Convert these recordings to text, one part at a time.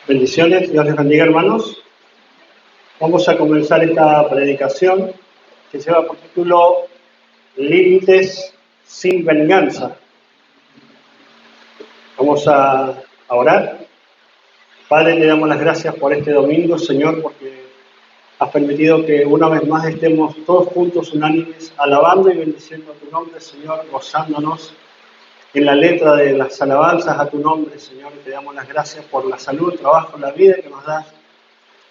Bendiciones, Dios les bendiga, hermanos. Vamos a comenzar esta predicación que lleva por título Límites sin venganza. Vamos a orar. Padre, te damos las gracias por este domingo, Señor, porque has permitido que una vez más estemos todos juntos, unánimes, alabando y bendiciendo a tu nombre, Señor, gozándonos en la letra de las alabanzas a tu nombre, Señor. Te damos las gracias por la salud, el trabajo, la vida que nos das,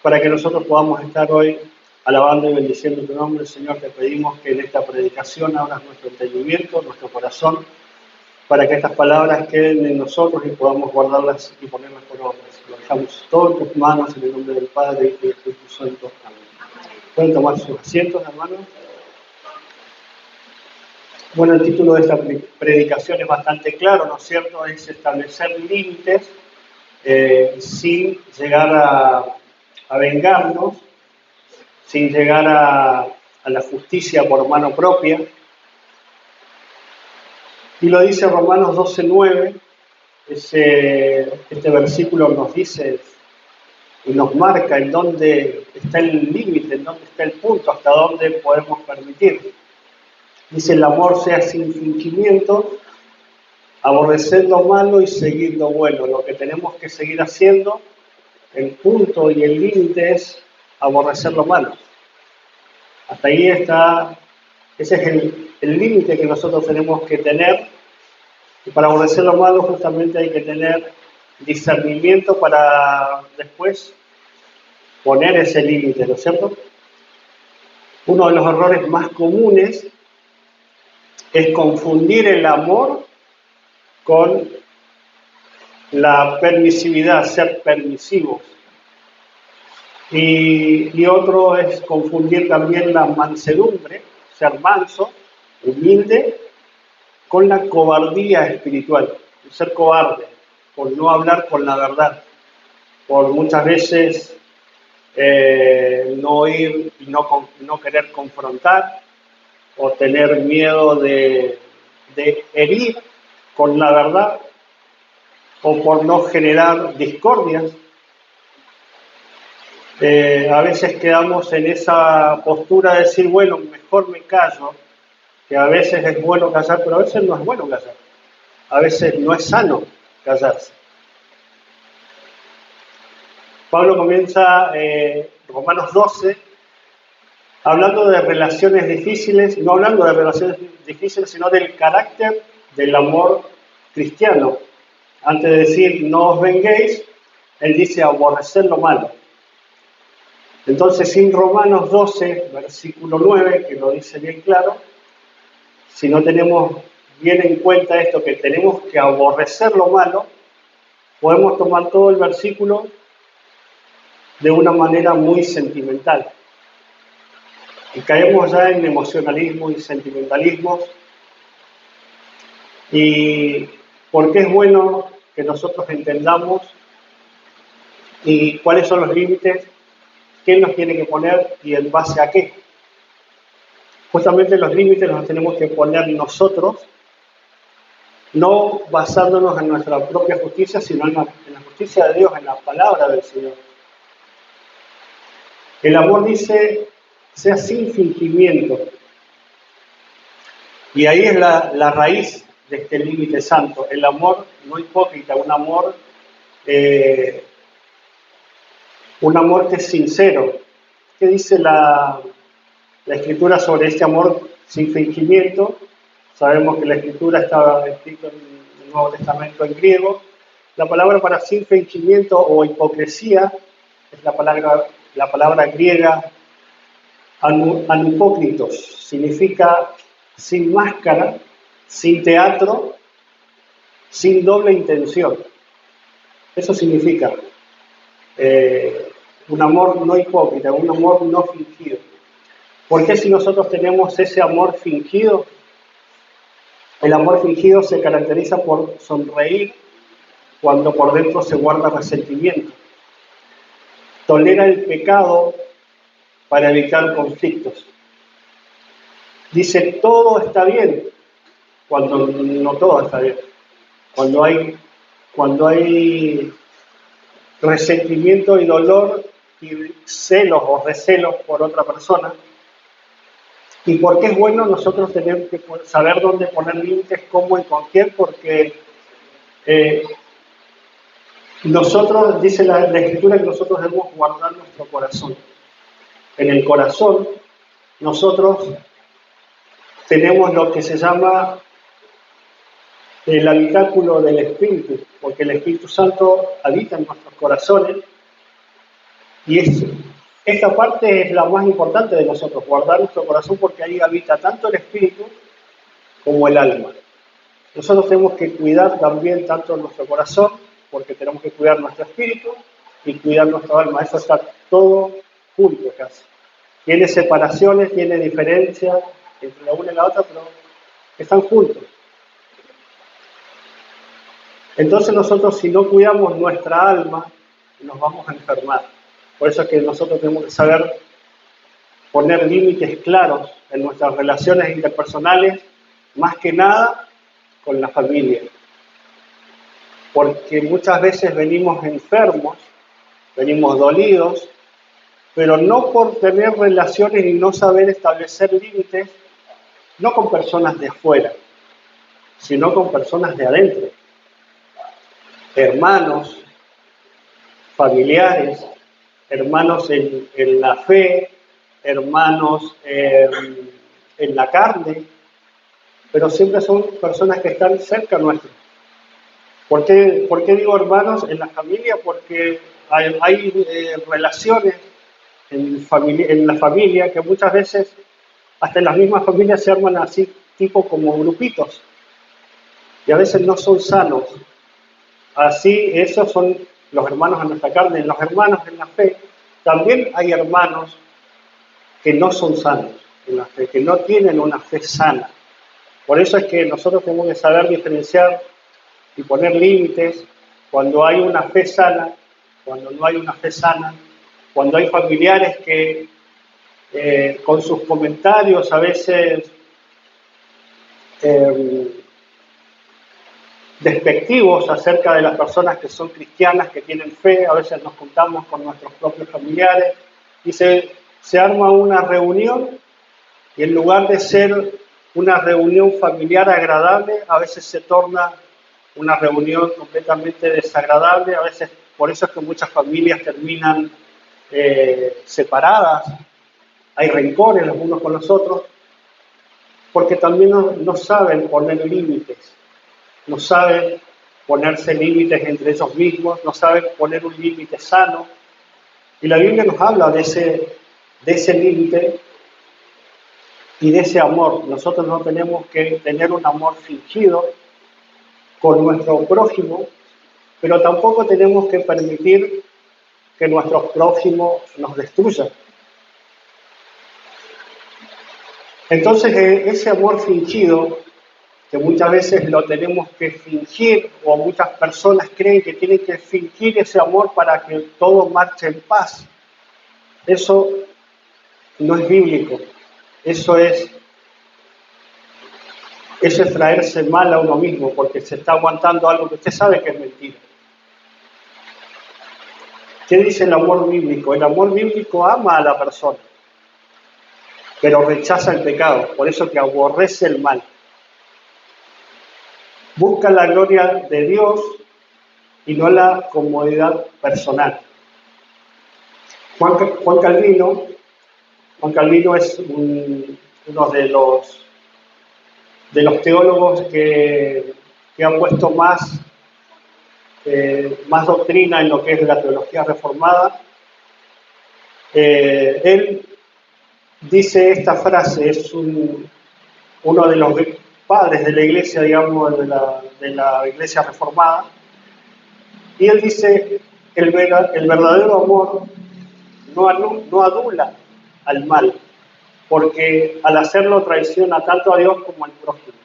para que nosotros podamos estar hoy alabando y bendiciendo tu nombre, Señor. Te pedimos que en esta predicación abras nuestro entendimiento, nuestro corazón, para que estas palabras queden en nosotros y podamos guardarlas y ponerlas por obra. Lo dejamos todo en tus manos, en el nombre del Padre y del Espíritu Santo. Amén. ¿Pueden tomar sus asientos, hermanos? Bueno, el título de esta predicación es bastante claro, ¿no es cierto? Es establecer límites sin llegar a vengarnos, sin llegar a la justicia por mano propia. Y lo dice Romanos 12:9, este versículo nos dice y nos marca en dónde está el límite, en dónde está el punto, hasta dónde podemos permitir. Dice: el amor sea sin fingimiento, aborrecer lo malo y seguir lo bueno. Lo que tenemos que seguir haciendo, el punto y el límite es aborrecer lo malo. Hasta ahí está, ese es el límite que nosotros tenemos que tener. Y para aborrecer lo malo justamente hay que tener discernimiento para después poner ese límite, ¿no es cierto? Uno de los errores más comunes es confundir el amor con la permisividad, ser permisivos. Y otro es confundir también la mansedumbre, ser manso, humilde, con la cobardía espiritual, ser cobarde, por no hablar con la verdad, por muchas veces no ir y no querer confrontar, o tener miedo de herir con la verdad, o por no generar discordias. A veces quedamos en esa postura de decir, bueno, mejor me callo, que a veces es bueno callar, pero a veces no es bueno callar. A veces no es sano callarse. Pablo comienza Romanos 12 hablando de relaciones difíciles, no hablando de relaciones difíciles, sino del carácter del amor cristiano. Antes de decir no os venguéis, él dice aborrecer lo malo. Entonces, sin Romanos 12, versículo 9, que lo dice bien claro, si no tenemos bien en cuenta esto, que tenemos que aborrecer lo malo, podemos tomar todo el versículo de una manera muy sentimental. Y caemos ya en emocionalismo y sentimentalismo. Y porque es bueno que nosotros entendamos y cuáles son los límites, qué nos tiene que poner y en base a qué. Justamente los límites los tenemos que poner nosotros, no basándonos en nuestra propia justicia, sino en la justicia de Dios, en la palabra del Señor. El amor dice, sea sin fingimiento. Y ahí es la raíz de este límite santo. El amor no hipócrita, un amor que es sincero. ¿Qué dice la Escritura sobre este amor sin fingimiento? Sabemos que la Escritura estaba escrita en el Nuevo Testamento en griego. La palabra para sin fingimiento o hipocresía es la palabra griega anupócritos. Significa sin máscara, sin teatro, sin doble intención. Eso significa un amor no hipócrita, un amor no fingido. ¿Por qué si nosotros tenemos ese amor fingido? El amor fingido se caracteriza por sonreír cuando por dentro se guarda resentimiento. Tolera el pecado para evitar conflictos. Dice todo está bien cuando no todo está bien. Cuando hay resentimiento y dolor y celos o recelos por otra persona. ¿Y por qué es bueno nosotros tener que saber dónde poner límites, cómo y con quién? Porque nosotros, dice la Escritura, que nosotros debemos guardar nuestro corazón. En el corazón nosotros tenemos lo que se llama el habitáculo del Espíritu, porque el Espíritu Santo habita en nuestros corazones y esta parte es la más importante de nosotros, guardar nuestro corazón, porque ahí habita tanto el Espíritu como el alma. Nosotros tenemos que cuidar también tanto nuestro corazón, porque tenemos que cuidar nuestro espíritu y cuidar nuestro alma. Eso está todo junto casi. Tiene separaciones, tiene diferencias entre la una y la otra, pero están juntos. Entonces nosotros, si no cuidamos nuestra alma, nos vamos a enfermar. Por eso es que nosotros tenemos que saber poner límites claros en nuestras relaciones interpersonales, más que nada con la familia. Porque muchas veces venimos enfermos, venimos dolidos, pero no por tener relaciones y no saber establecer límites, no con personas de afuera, sino con personas de adentro, hermanos, familiares, hermanos en la fe, hermanos en la carne, pero siempre son personas que están cerca nuestro. ¿Por qué digo hermanos en la familia? Porque hay relaciones en la familia que muchas veces, hasta en las mismas familias, se arman así, tipo como grupitos, y a veces no son sanos. Así, esos son los hermanos en nuestra carne. Los hermanos en la fe, también hay hermanos que no son sanos en la fe, que no tienen una fe sana. Por eso es que nosotros tenemos que saber diferenciar y poner límites cuando hay una fe sana, cuando no hay una fe sana, cuando hay familiares que con sus comentarios a veces despectivos acerca de las personas que son cristianas, que tienen fe, a veces nos juntamos con nuestros propios familiares y se arma una reunión y en lugar de ser una reunión familiar agradable, a veces se torna una reunión completamente desagradable, a veces por eso es que muchas familias terminan separadas, hay rencores los unos con los otros, porque también no saben poner límites, no saben ponerse límites entre ellos mismos, no saben poner un límite sano. Y la Biblia nos habla de ese límite y de ese amor. Nosotros no tenemos que tener un amor fingido con nuestro prójimo, pero tampoco tenemos que permitir que nuestros prójimos nos destruyan. Entonces, ese amor fingido, que muchas veces lo tenemos que fingir, o muchas personas creen que tienen que fingir ese amor para que todo marche en paz, eso no es bíblico. Eso es traerse mal a uno mismo, porque se está aguantando algo que usted sabe que es mentira. ¿Qué dice el amor bíblico? El amor bíblico ama a la persona, pero rechaza el pecado, por eso que aborrece el mal. Busca la gloria de Dios y no la comodidad personal. Juan Calvino es uno de los teólogos que han puesto más doctrina en lo que es la teología reformada. Él dice esta frase, es uno de los padres de la iglesia, digamos, de la iglesia reformada, y él dice, el verdadero amor no adula al mal, porque al hacerlo traiciona tanto a Dios como al prójimo.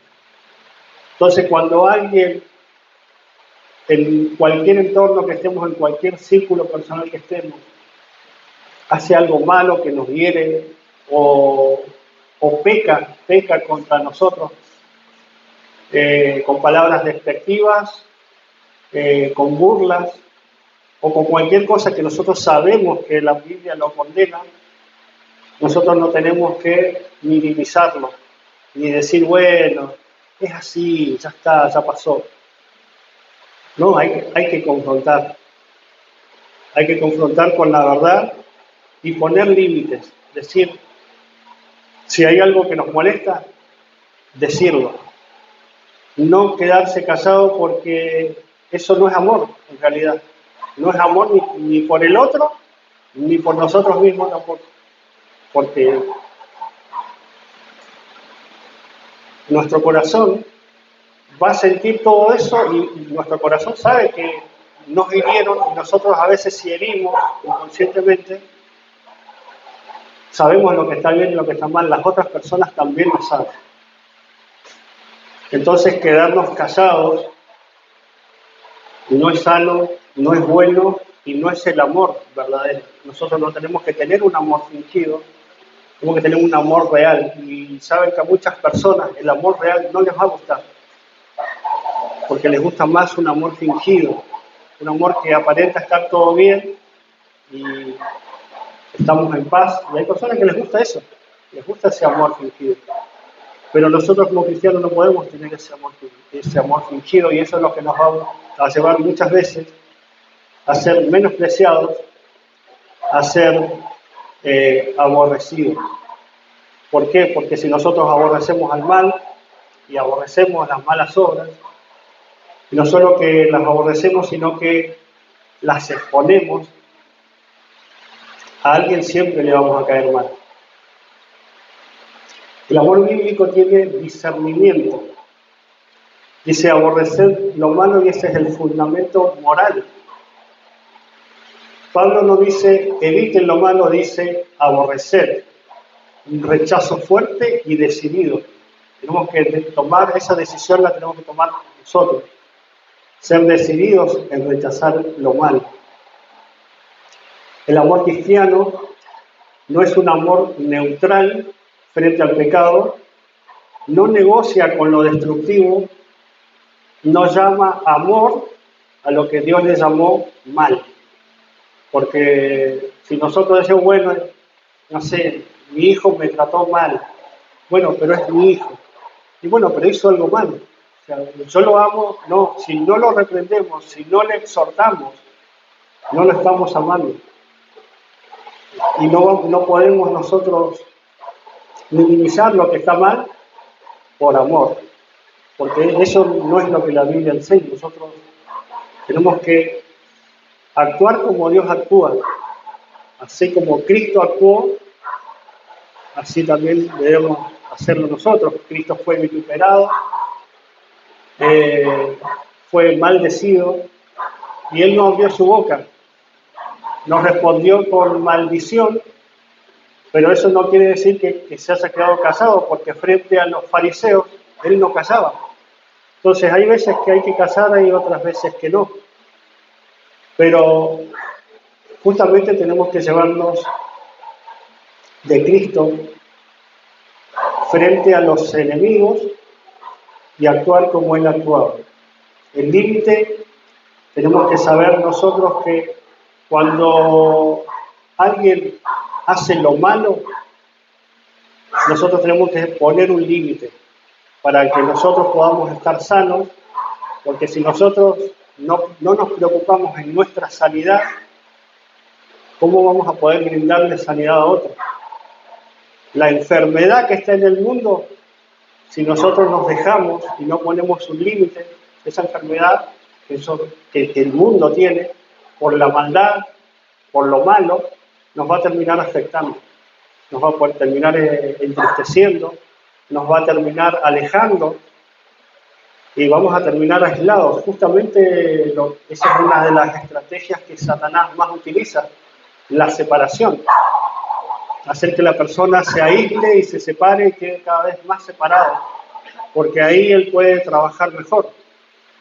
Entonces, cuando alguien, en cualquier entorno que estemos, en cualquier círculo personal que estemos, hace algo malo que nos hiere o peca contra nosotros, con palabras despectivas, con burlas o con cualquier cosa que nosotros sabemos que la Biblia lo condena, nosotros no tenemos que minimizarlo, ni decir, bueno, es así, ya está, ya pasó. No, hay que confrontar. Hay que confrontar con la verdad y poner límites. Decir, si hay algo que nos molesta, decirlo. No quedarse callado porque eso no es amor, en realidad. No es amor ni por el otro, ni por nosotros mismos tampoco. Porque nuestro corazón va a sentir todo eso y nuestro corazón sabe que nos hirieron y nosotros a veces si herimos inconscientemente, sabemos lo que está bien y lo que está mal, las otras personas también lo saben. Entonces quedarnos callados no es sano, no es bueno y no es el amor verdadero. Nosotros no tenemos que tener un amor fingido, tenemos que tener un amor real. Y saben que a muchas personas el amor real no les va a gustar, porque les gusta más un amor fingido, un amor que aparenta estar todo bien y estamos en paz. Y hay personas que les gusta eso, les gusta ese amor fingido. Pero nosotros como cristianos no podemos tener ese amor fingido y eso es lo que nos va a llevar muchas veces a ser menospreciados, a ser aborrecidos. ¿Por qué? Porque si nosotros aborrecemos al mal y aborrecemos las malas obras, y no solo que las aborrecemos, sino que las exponemos, a alguien siempre le vamos a caer mal. El amor bíblico tiene discernimiento. Dice aborrecer lo malo y ese es el fundamento moral. Pablo no dice eviten lo malo, dice aborrecer. Un rechazo fuerte y decidido. Tenemos que tomar esa decisión, la tenemos que tomar nosotros. Ser decididos en rechazar lo malo. El amor cristiano no es un amor neutral frente al pecado, no negocia con lo destructivo, no llama amor a lo que Dios le llamó mal. Porque si nosotros decimos, bueno, no sé, mi hijo me trató mal, bueno, pero es mi hijo. Y bueno, pero hizo algo malo. O sea, yo lo amo, no, si no lo reprendemos, si no le exhortamos, no lo estamos amando. Y no podemos nosotros minimizar lo que está mal por amor, porque eso no es lo que la Biblia enseña. Nosotros tenemos que actuar como Dios actúa, así como Cristo actuó, así también debemos hacerlo nosotros. Cristo fue vituperado, fue maldecido y Él no abrió su boca, nos respondió con maldición, pero eso no quiere decir que se haya quedado callado, porque frente a los fariseos Él no callaba. Entonces hay veces que hay que callar y otras veces que no. Pero justamente tenemos que llevarnos de Cristo frente a los enemigos y actuar como Él actuaba. El límite, tenemos que saber nosotros que cuando alguien hace lo malo, nosotros tenemos que poner un límite para que nosotros podamos estar sanos, porque si nosotros no nos preocupamos en nuestra sanidad, ¿cómo vamos a poder brindarle sanidad a otros? La enfermedad que está en el mundo, si nosotros nos dejamos y no ponemos un límite, esa enfermedad que el mundo tiene, por la maldad, por lo malo, nos va a terminar afectando, nos va a terminar entristeciendo, nos va a terminar alejando y vamos a terminar aislados. Justamente esa es una de las estrategias que Satanás más utiliza, la separación. Hacer que la persona se aísle y se separe y quede cada vez más separado, porque ahí él puede trabajar mejor.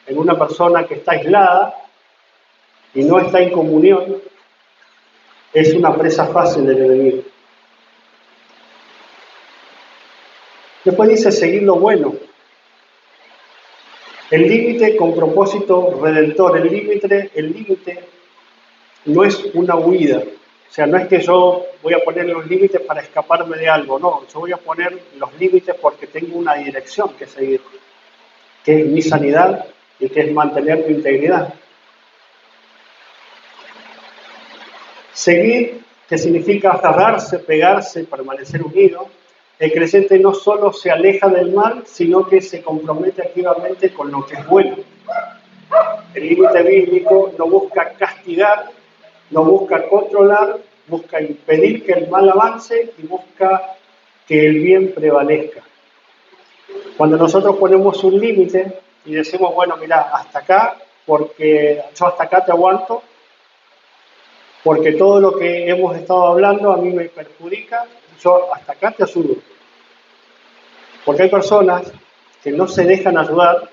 En una persona que está aislada y no está en comunión, es una presa fácil del enemigo. Después dice seguir lo bueno. El límite con propósito redentor, el límite no es una huida. O sea, no es que yo voy a poner los límites para escaparme de algo, no, yo voy a poner los límites porque tengo una dirección que seguir, que es mi sanidad y que es mantener mi integridad. Seguir, que significa aferrarse, pegarse, permanecer unido. El creyente no solo se aleja del mal, sino que se compromete activamente con lo que es bueno. El límite bíblico no busca castigar, no busca controlar, busca impedir que el mal avance y busca que el bien prevalezca. Cuando nosotros ponemos un límite y decimos, bueno, mira, hasta acá, porque yo hasta acá te aguanto, porque todo lo que hemos estado hablando a mí me perjudica, yo hasta acá te ayudo. Porque hay personas que no se dejan ayudar,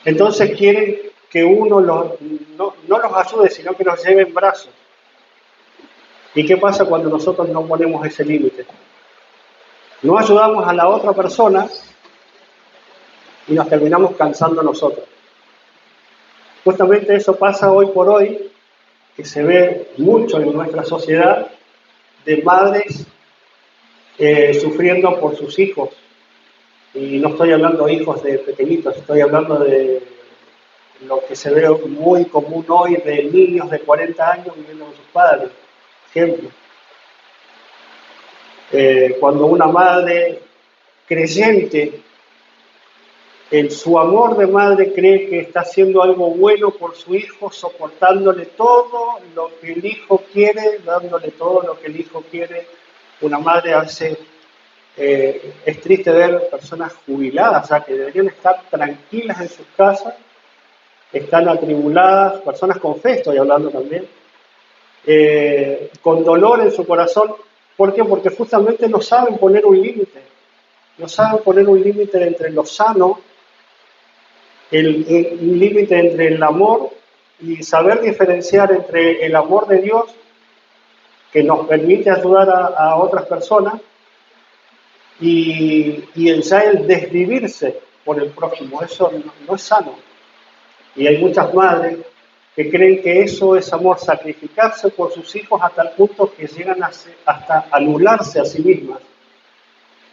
entonces quieren que uno no los ayude, sino que los lleve en brazos. ¿Y qué pasa cuando nosotros no ponemos ese límite? No ayudamos a la otra persona y nos terminamos cansando nosotros. Justamente eso pasa hoy por hoy, que se ve mucho en nuestra sociedad, de madres sufriendo por sus hijos. Y no estoy hablando de hijos de pequeñitos, estoy hablando de lo que se ve muy común hoy de niños de 40 años viviendo con sus padres. Ejemplo, cuando una madre creyente en su amor de madre cree que está haciendo algo bueno por su hijo, soportándole todo lo que el hijo quiere, dándole todo lo que el hijo quiere. Una madre hace, es triste ver personas jubiladas, o sea, que deberían estar tranquilas en sus casas, están atribuladas, personas con fe estoy hablando también, con dolor en su corazón. ¿Por qué? Porque justamente no saben poner un límite, no saben poner un límite entre lo sano, un límite entre el amor y saber diferenciar entre el amor de Dios que nos permite ayudar a otras personas y ya el desvivirse por el prójimo. Eso no es sano. Y hay muchas madres que creen que eso es amor, sacrificarse por sus hijos hasta el punto que llegan hasta anularse a sí mismas.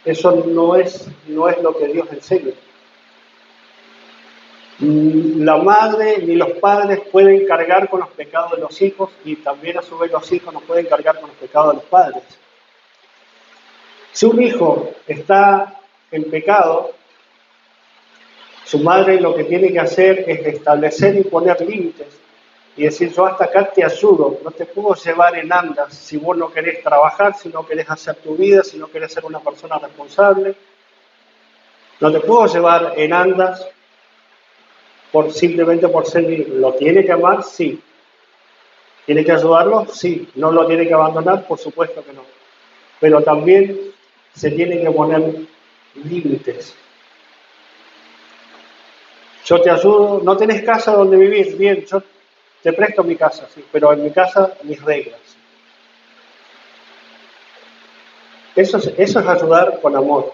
Eso no es lo que Dios enseña. La madre ni los padres pueden cargar con los pecados de los hijos y también a su vez los hijos no pueden cargar con los pecados de los padres. Si un hijo está en pecado, su madre lo que tiene que hacer es establecer y poner límites y decir, yo hasta acá te ayudo, no te puedo llevar en andas si vos no querés trabajar, si no querés hacer tu vida, si no querés ser una persona responsable. No te puedo llevar en andas simplemente por ser libre. ¿Lo tiene que amar? Sí. ¿Tiene que ayudarlo? Sí. ¿No lo tiene que abandonar? Por supuesto que no. Pero también se tienen que poner límites. Yo te ayudo, no tenés casa donde vivir, bien, yo te presto mi casa, sí, pero en mi casa mis reglas. Eso es ayudar con amor.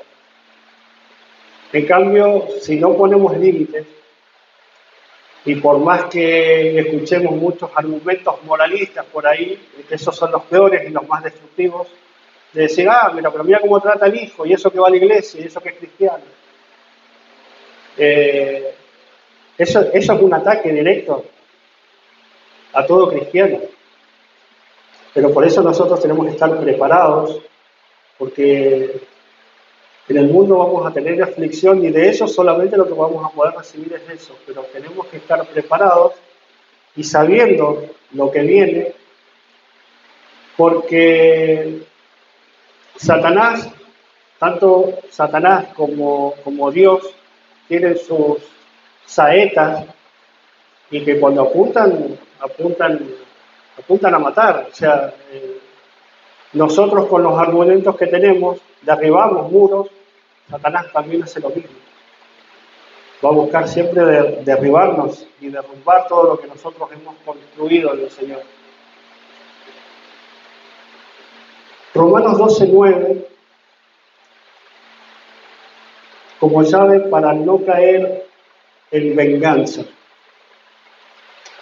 En cambio, si no ponemos límites, y por más que escuchemos muchos argumentos moralistas por ahí, que esos son los peores y los más destructivos, de decir, mira, pero mira cómo trata al hijo, y eso que va a la iglesia, y eso que es cristiano. Eso es un ataque directo a todo cristiano. Pero por eso nosotros tenemos que estar preparados, porque en el mundo vamos a tener aflicción y de eso solamente lo que vamos a poder recibir es eso, pero tenemos que estar preparados y sabiendo lo que viene, porque Satanás, tanto Satanás como Dios, tienen sus saetas y que cuando apuntan a matar. O sea, nosotros con los argumentos que tenemos derribamos muros, Satanás también hace lo mismo. Va a buscar siempre derribarnos y derrumbar todo lo que nosotros hemos construido en el Señor. Romanos 12:9, como llave para no caer en venganza.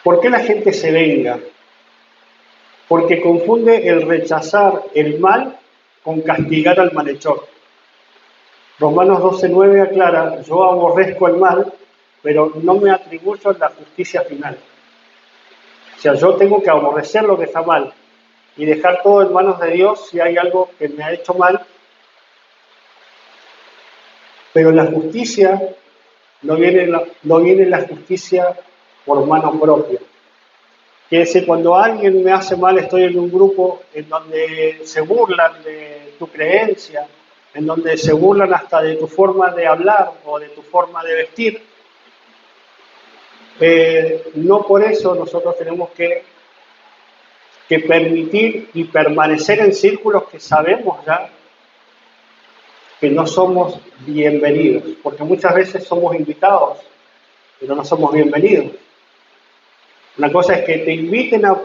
¿Por qué la gente se venga? porque confunde el rechazar el mal con castigar al malhechor. Romanos 12:9 aclara, yo aborrezco el mal, pero no me atribuyo la justicia final. O sea, yo tengo que aborrecer lo que está mal y dejar todo en manos de Dios si hay algo que me ha hecho mal, pero la justicia no viene la justicia por mano propia. Quiere decir, cuando alguien me hace mal, estoy en un grupo en donde se burlan de tu creencia, en donde se burlan hasta de tu forma de hablar o de tu forma de vestir. No por eso nosotros tenemos que permitir y permanecer en círculos que sabemos ya que no somos bienvenidos, porque muchas veces somos invitados, pero no somos bienvenidos. Una cosa es que te inviten a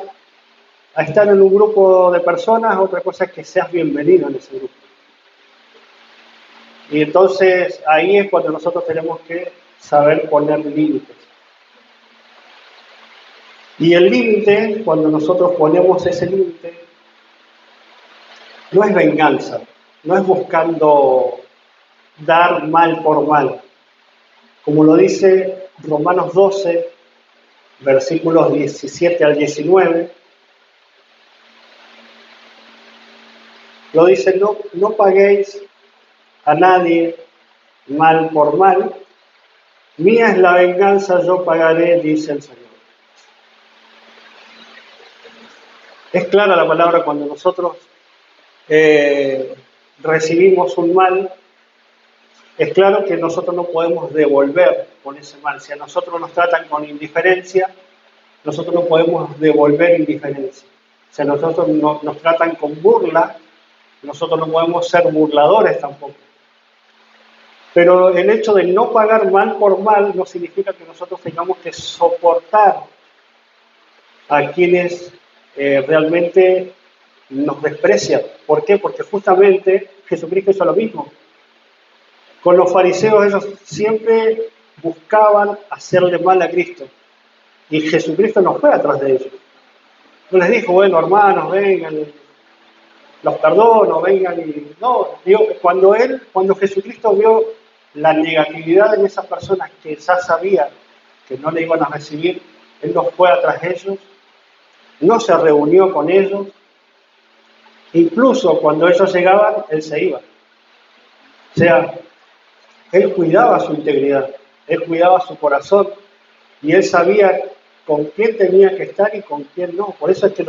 estar en un grupo de personas, otra cosa es que seas bienvenido en ese grupo. Y entonces ahí es cuando nosotros tenemos que saber poner límites. Y el límite, cuando nosotros ponemos ese límite, no es venganza, no es buscando dar mal por mal. Como lo dice Romanos 12, versículos 17 al 19, lo dice, no paguéis a nadie mal por mal, mía es la venganza, yo pagaré, dice el Señor. Es clara la palabra cuando nosotros recibimos un mal, es claro que nosotros no podemos devolver con ese mal. Si a nosotros nos tratan con indiferencia, nosotros no podemos devolver indiferencia. Si a nosotros nos tratan con burla, nosotros no podemos ser burladores tampoco. Pero el hecho de no pagar mal por mal no significa que nosotros tengamos que soportar a quienes realmente nos desprecian. ¿Por qué? Porque justamente Jesucristo hizo lo mismo. Con los fariseos ellos siempre buscaban hacerle mal a Cristo. Y Jesucristo no fue atrás de ellos. No les dijo, bueno, hermanos, vengan, los perdono, vengan y... No, digo, cuando Jesucristo vio la negatividad en esas personas que ya sabían que no le iban a recibir, Él no fue atrás de ellos, no se reunió con ellos, incluso cuando ellos llegaban, Él se iba. O sea, Él cuidaba su integridad, Él cuidaba su corazón y Él sabía con quién tenía que estar y con quién no. Por eso es que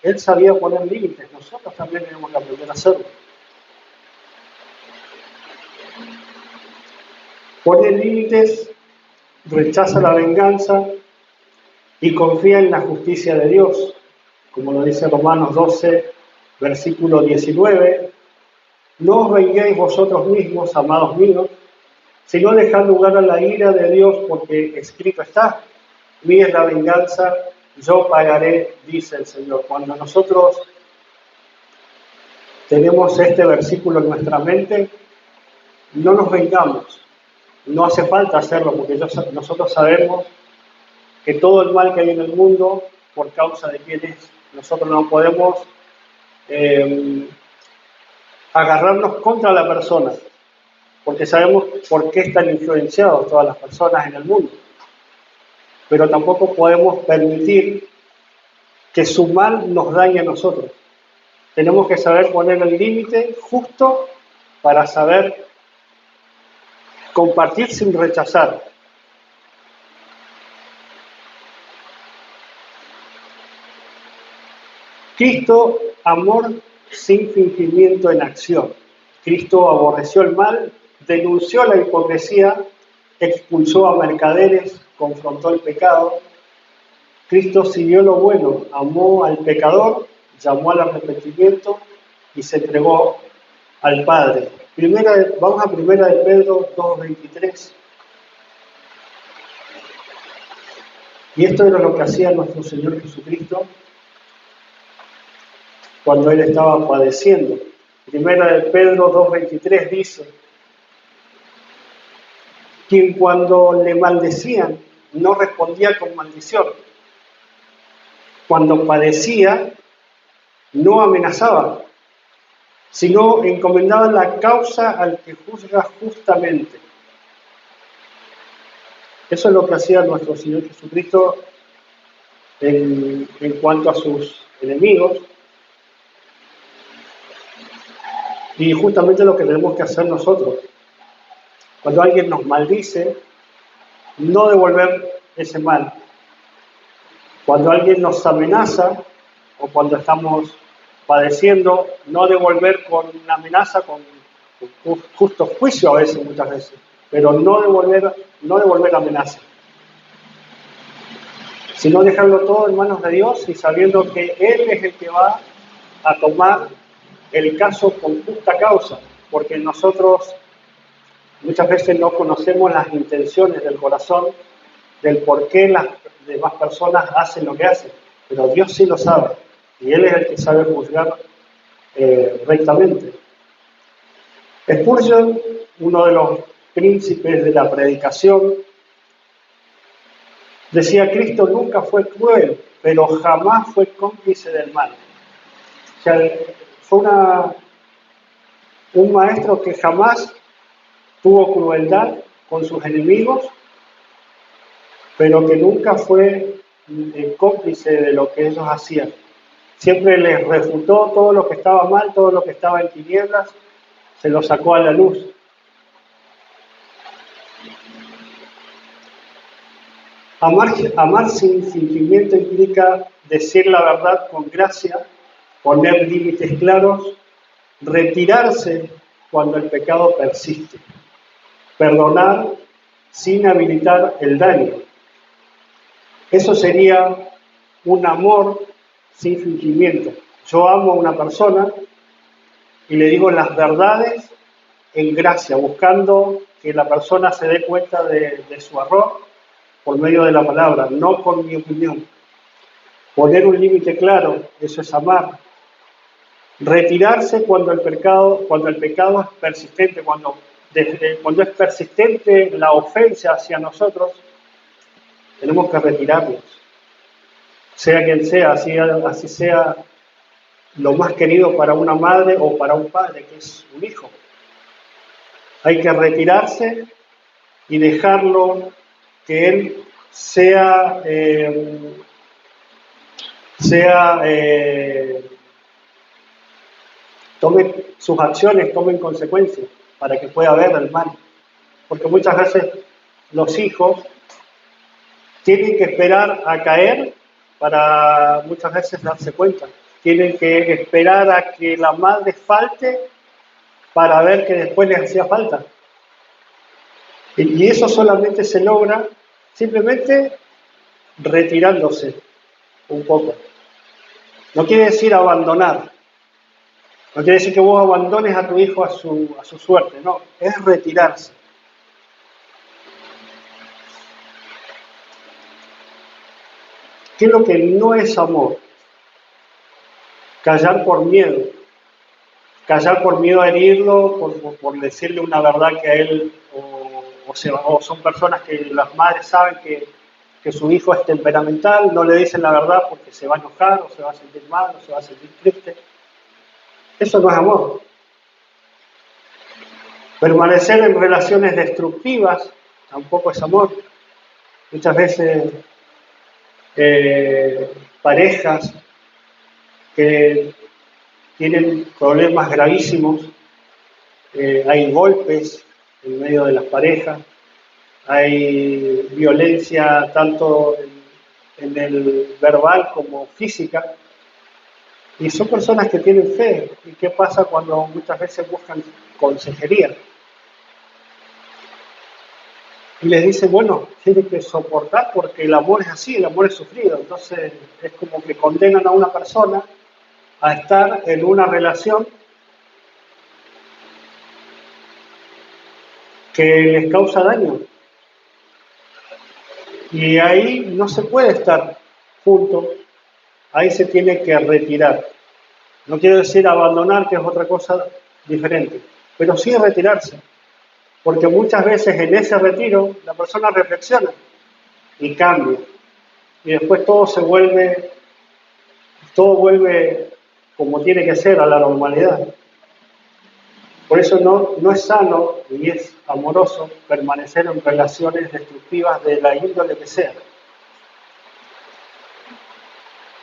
Él sabía poner límites, nosotros también tenemos que aprender a hacerlo. Pone límites, rechaza la venganza y confía en la justicia de Dios. Como lo dice Romanos 12, versículo 19, no os venguéis vosotros mismos, amados míos, sino dejad lugar a la ira de Dios, porque escrito está, mía es la venganza, yo pagaré, dice el Señor. Cuando nosotros tenemos este versículo en nuestra mente, no nos vengamos, no hace falta hacerlo, porque nosotros sabemos que todo el mal que hay en el mundo, por causa de quién es, nosotros no podemos agarrarnos contra la persona, porque sabemos por qué están influenciados todas las personas en el mundo. Pero tampoco podemos permitir que su mal nos dañe a nosotros. Tenemos que saber poner el límite justo para saber compartir sin rechazar. Cristo, amor sin fingimiento en acción. Cristo aborreció el mal, denunció la hipocresía, expulsó a mercaderes, confrontó el pecado. Cristo siguió lo bueno, amó al pecador, llamó al arrepentimiento y se entregó al Padre. Vamos a 1 de Pedro 2:23. Y esto era lo que hacía nuestro Señor Jesucristo cuando Él estaba padeciendo. 1 de Pedro 2:23 dice, quien cuando le maldecían no respondía con maldición. Cuando padecía, no amenazaba, sino encomendaba la causa al que juzga justamente. Eso es lo que hacía nuestro Señor Jesucristo en cuanto a sus enemigos, y justamente lo que tenemos que hacer nosotros. Cuando alguien nos maldice, no devolver ese mal. Cuando alguien nos amenaza o cuando estamos padeciendo, no devolver con una amenaza, con justo juicio a veces, muchas veces, pero no devolver amenaza, sino dejarlo todo en manos de Dios y sabiendo que Él es el que va a tomar el caso con justa causa, porque nosotros muchas veces no conocemos las intenciones del corazón, del por qué las demás personas hacen lo que hacen, pero Dios sí lo sabe, y Él es el que sabe juzgar rectamente. Spurgeon, uno de los príncipes de la predicación, decía: Cristo nunca fue cruel, pero jamás fue cómplice del mal. O sea, fue un maestro que jamás tuvo crueldad con sus enemigos, pero que nunca fue cómplice de lo que ellos hacían. Siempre les refutó todo lo que estaba mal, todo lo que estaba en tinieblas, se lo sacó a la luz. Amar sin fingimiento implica decir la verdad con gracia, poner límites claros, retirarse cuando el pecado persiste, perdonar sin habilitar el daño. Eso sería un amor sin fingimiento. Yo amo a una persona y le digo las verdades en gracia, buscando que la persona se dé cuenta de su error por medio de la palabra, no con mi opinión. Poner un límite claro, eso es amar. Retirarse cuando el pecado es persistente, cuando es persistente la ofensa hacia nosotros, tenemos que retirarnos. Sea quien sea, así sea lo más querido para una madre o para un padre, que es un hijo. Hay que retirarse y dejarlo que él tome sus acciones, tomen consecuencias para que pueda ver el mal. Porque muchas veces los hijos tienen que esperar a caer para muchas veces darse cuenta. Tienen que esperar a que la madre falte para ver que después les hacía falta. Y eso solamente se logra simplemente retirándose un poco. No quiere decir abandonar. No quiere decir que vos abandones a tu hijo a su suerte, no. Es retirarse. ¿Qué es lo que no es amor? Callar por miedo. Callar por miedo a herirlo, por decirle una verdad que a él, o son personas que las madres saben que su hijo es temperamental, no le dicen la verdad porque se va a enojar, o se va a sentir mal, o se va a sentir triste. Eso no es amor. Permanecer en relaciones destructivas tampoco es amor. Muchas veces parejas que tienen problemas gravísimos, hay golpes en medio de las parejas, hay violencia tanto en el verbal como física, y son personas que tienen fe. ¿Y qué pasa cuando muchas veces buscan consejería? Y les dicen, bueno, tienen que soportar porque el amor es así, el amor es sufrido. Entonces es como que condenan a una persona a estar en una relación que les causa daño. Y ahí no se puede estar juntos, ahí se tiene que retirar. No quiero decir abandonar, que es otra cosa diferente, pero sí retirarse. Porque muchas veces en ese retiro la persona reflexiona y cambia. Y después todo vuelve como tiene que ser, a la normalidad. Por eso no es sano ni es amoroso permanecer en relaciones destructivas de la índole que sea.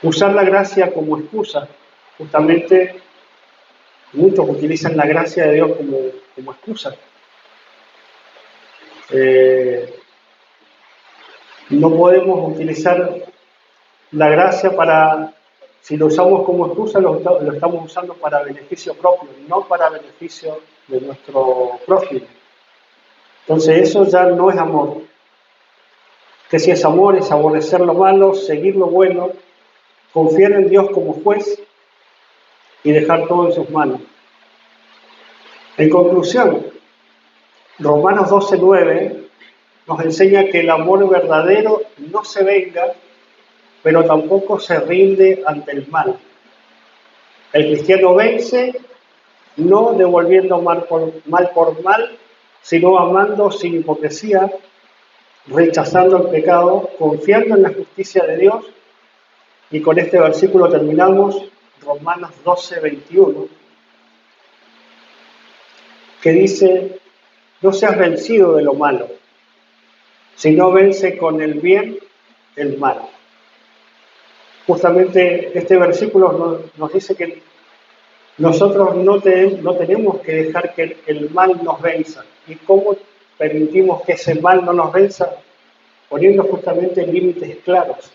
Usar la gracia como excusa, justamente muchos utilizan la gracia de Dios como excusa. No podemos utilizar la gracia si lo usamos como excusa, lo estamos usando para beneficio propio, no para beneficio de nuestro prójimo. Entonces eso ya no es amor. Que si es amor, es aborrecer lo malo, seguir lo bueno, confiar en Dios como juez y dejar todo en sus manos. En conclusión, Romanos 12:9 nos enseña que el amor verdadero no se venga, pero tampoco se rinde ante el mal. El cristiano vence no devolviendo mal por mal, sino amando sin hipocresía, rechazando el pecado, confiando en la justicia de Dios. Y con este versículo terminamos, Romanos 12:21, que dice: no seas vencido de lo malo, sino vence con el bien el mal. Justamente este versículo nos dice que nosotros no tenemos que dejar que el mal nos venza. ¿Y cómo permitimos que ese mal no nos venza? Poniendo justamente límites claros.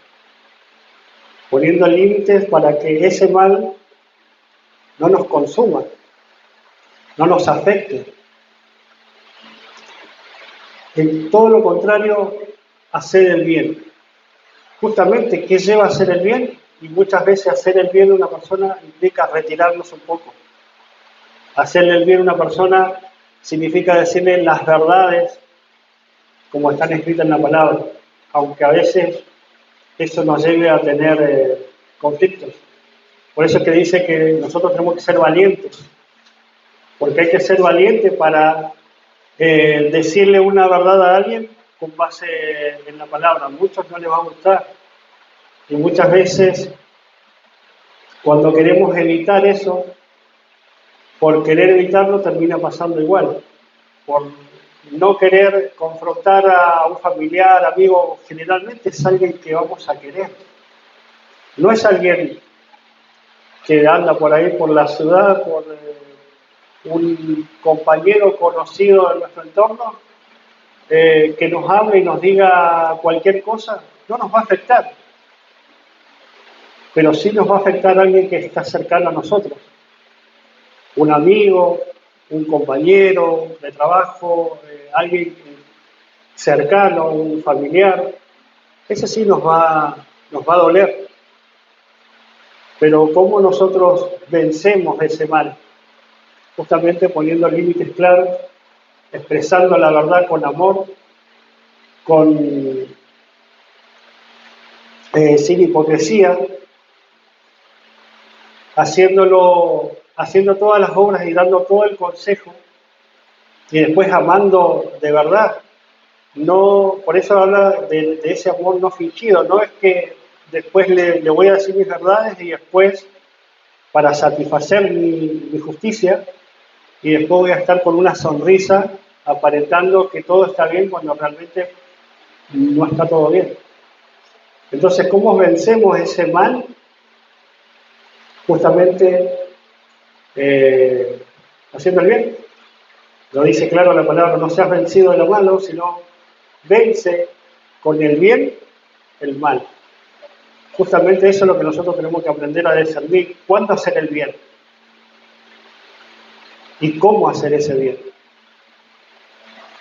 Poniendo límites para que ese mal no nos consuma, no nos afecte. En todo lo contrario, hacer el bien. Justamente, ¿qué lleva a hacer el bien? Y muchas veces hacer el bien a una persona implica retirarnos un poco. Hacerle el bien a una persona significa decirle las verdades como están escritas en la palabra, aunque a veces eso nos lleve a tener conflictos. Por eso es que dice que nosotros tenemos que ser valientes, porque hay que ser valiente para decirle una verdad a alguien con base en la palabra. A muchos no les va a gustar, y muchas veces cuando queremos evitar eso, por querer evitarlo termina pasando igual. Por no querer confrontar a un familiar, amigo, generalmente es alguien que vamos a querer. No es alguien que anda por ahí por la ciudad, por un compañero conocido en nuestro entorno, que nos hable y nos diga cualquier cosa, no nos va a afectar. Pero sí nos va a afectar a alguien que está cercano a nosotros. Un amigo, un compañero de trabajo, alguien cercano, un familiar. Ese sí nos va a doler. Pero ¿cómo nosotros vencemos ese mal? Justamente poniendo límites claros, expresando la verdad con amor, sin hipocresía, haciendo todas las obras y dando todo el consejo, y después amando de verdad. No, por eso habla de ese amor no fingido. No es que después le voy a decir mis verdades y después, para satisfacer mi justicia, y después voy a estar con una sonrisa aparentando que todo está bien cuando realmente no está todo bien. Entonces, ¿cómo vencemos ese mal? Justamente haciendo el bien. Lo dice claro la palabra: no seas vencido de lo malo, sino vence con el bien el mal. Justamente eso es lo que nosotros tenemos que aprender a discernir: cuándo hacer el bien y cómo hacer ese bien.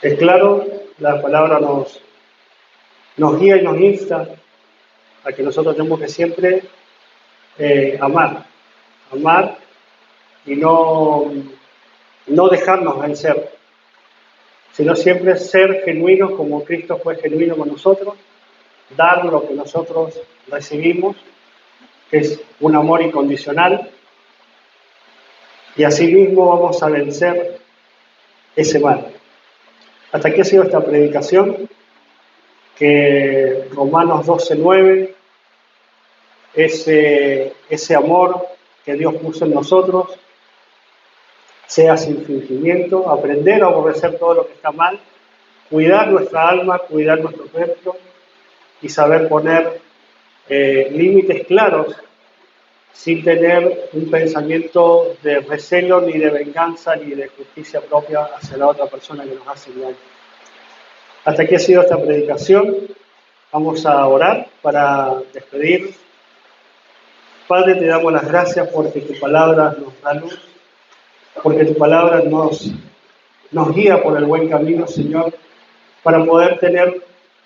Es claro, la palabra nos guía y nos insta a que nosotros tenemos que siempre amar y no dejarnos vencer, sino siempre ser genuinos como Cristo fue genuino con nosotros, dar lo que nosotros recibimos, que es un amor incondicional, y así mismo vamos a vencer ese mal. Hasta aquí ha sido esta predicación, que Romanos 12:9, ese amor que que Dios puso en nosotros sea sin fingimiento, aprender a aborrecer todo lo que está mal, cuidar nuestra alma, cuidar nuestro cuerpo y saber poner límites claros sin tener un pensamiento de recelo, ni de venganza, ni de justicia propia hacia la otra persona que nos hace daño. Hasta aquí ha sido esta predicación. Vamos a orar para despedir. Padre, te damos las gracias porque tu palabra nos da luz, porque tu palabra nos guía por el buen camino, Señor, para poder tener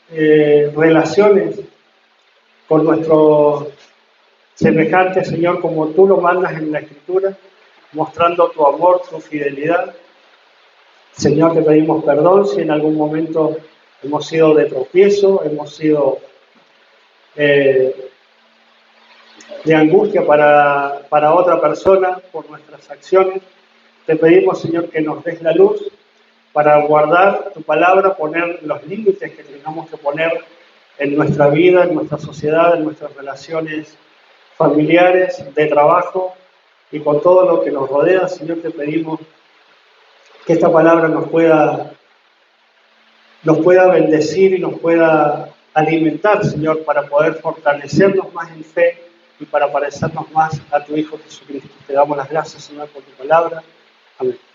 relaciones con nuestros semejantes, Señor, como tú lo mandas en la Escritura, mostrando tu amor, tu fidelidad. Señor, te pedimos perdón si en algún momento hemos sido de tropiezo, hemos sido de angustia para otra persona por nuestras acciones. Te pedimos, Señor, que nos des la luz para guardar tu palabra, poner los límites que tengamos que poner en nuestra vida, en nuestra sociedad, en nuestras relaciones familiares, de trabajo y con todo lo que nos rodea. Señor, te pedimos que esta palabra nos pueda bendecir y nos pueda alimentar, Señor, para poder fortalecernos más en fe y para parecernos más a tu Hijo Jesucristo. Te damos las gracias, Señor, por tu palabra. Amén.